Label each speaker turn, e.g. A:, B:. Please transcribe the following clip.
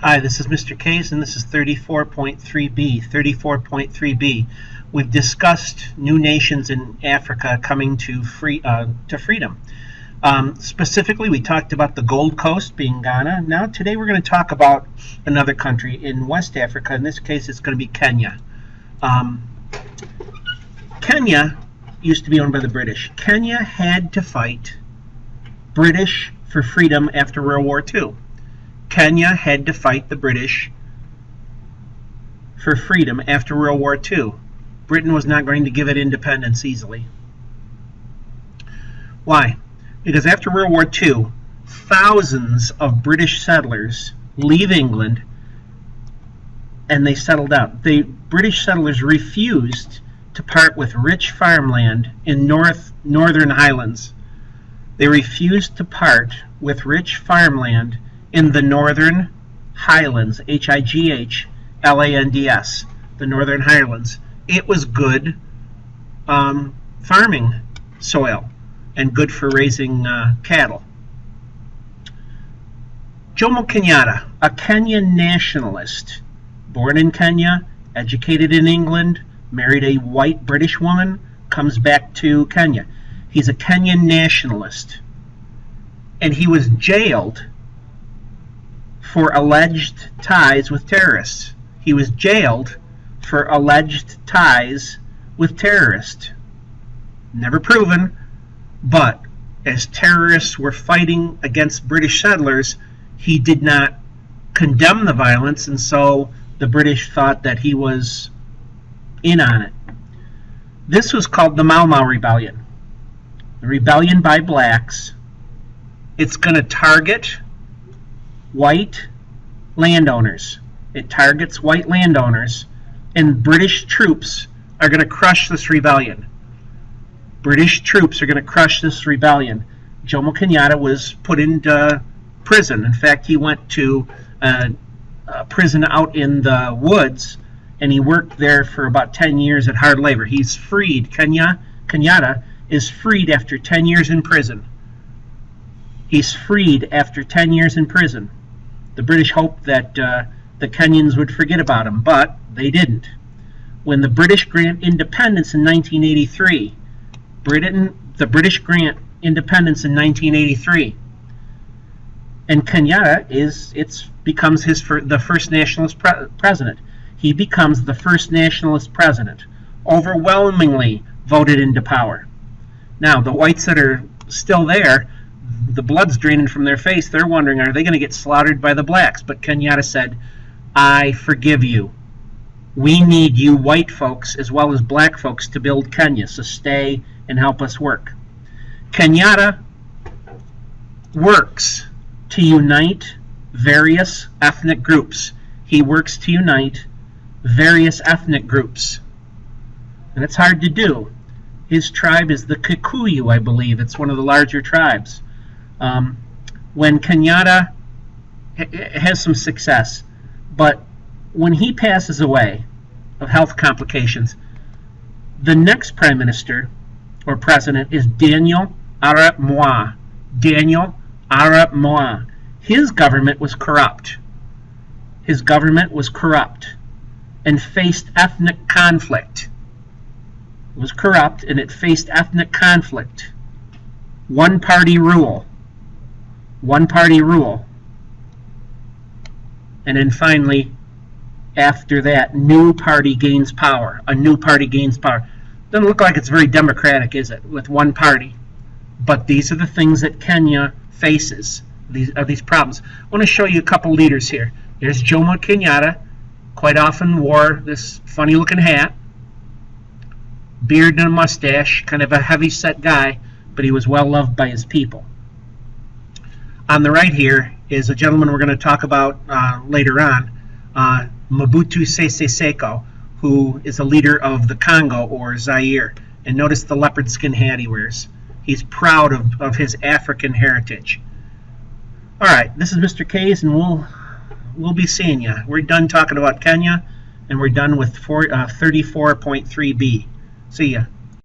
A: Hi, this is Mr. Kays, and this is 34.3b. 34.3b. We've discussed new nations in Africa coming to freedom. Specifically, we talked about the Gold Coast being Ghana. Now, today we're going to talk about another country in West Africa. In this case, it's going to be Kenya. Kenya used to be owned by the British. Kenya had to fight British for freedom after World War II. Kenya had to fight the British for freedom after World War II. Britain was not going to give it independence easily. Why? Because after World War II, thousands of British settlers leave England and they settled out. The British settlers refused to part with rich farmland in northern Highlands. They refused to part with rich farmland in the Northern Highlands, Higlands, the Northern Highlands. It was good farming soil and good for raising cattle. Jomo Kenyatta, a Kenyan nationalist, born in Kenya, educated in England, married a white British woman, comes back to Kenya. He's a Kenyan nationalist, and he was jailed for alleged ties with terrorists. He was jailed for alleged ties with terrorists. Never proven, but as terrorists were fighting against British settlers, he did not condemn the violence, and so the British thought that he was in on it. This was called the Mau Mau Rebellion. The rebellion by blacks. It's going to target white landowners. It targets white landowners, and British troops are going to crush this rebellion. British troops are going to crush this rebellion. Jomo Kenyatta was put into prison. In fact, he went to a prison out in the woods, and he worked there for about 10 years at hard labor. He's freed. Kenyatta is freed after 10 years in prison. He's freed after 10 years in prison. The British hoped that the Kenyans would forget about him, but they didn't. When the British grant independence in 1983, the British grant independence in 1983, and Kenyatta becomes the first nationalist president. He becomes the first nationalist president, overwhelmingly voted into power. Now, the whites that are still there, the blood's draining from their face. They're wondering, are they going to get slaughtered by the blacks? But Kenyatta said, I forgive you. We need you white folks as well as black folks to build Kenya, so stay and help us work. Kenyatta works to unite various ethnic groups. He works to unite various ethnic groups. And it's hard to do. His tribe is the Kikuyu, I believe. It's one of the larger tribes. When Kenyatta has some success, but when he passes away of health complications, the next prime minister or president is Daniel Arap Moi. Daniel Arap Moi. His government was corrupt. His government was corrupt and faced ethnic conflict. It was corrupt and it faced ethnic conflict. One-party rule. One-party rule. And then finally, after that, new party gains power. A new party gains power. Doesn't look like it's very democratic, is it, with one party? But these are the things that Kenya faces. These are these problems. I want to show you a couple leaders here. There's Jomo Kenyatta. Quite often wore this funny-looking hat, beard and a mustache, kind of a heavy-set guy, but he was well-loved by his people. On the right here is a gentleman we're going to talk about later on, Mobutu Sese Seko, who is a leader of the Congo or Zaire. And notice the leopard skin hat he wears. He's proud of his African heritage. All right, this is Mr. Kays, and we'll be seeing you. We're done talking about Kenya, and we're done with 34.3b. See ya.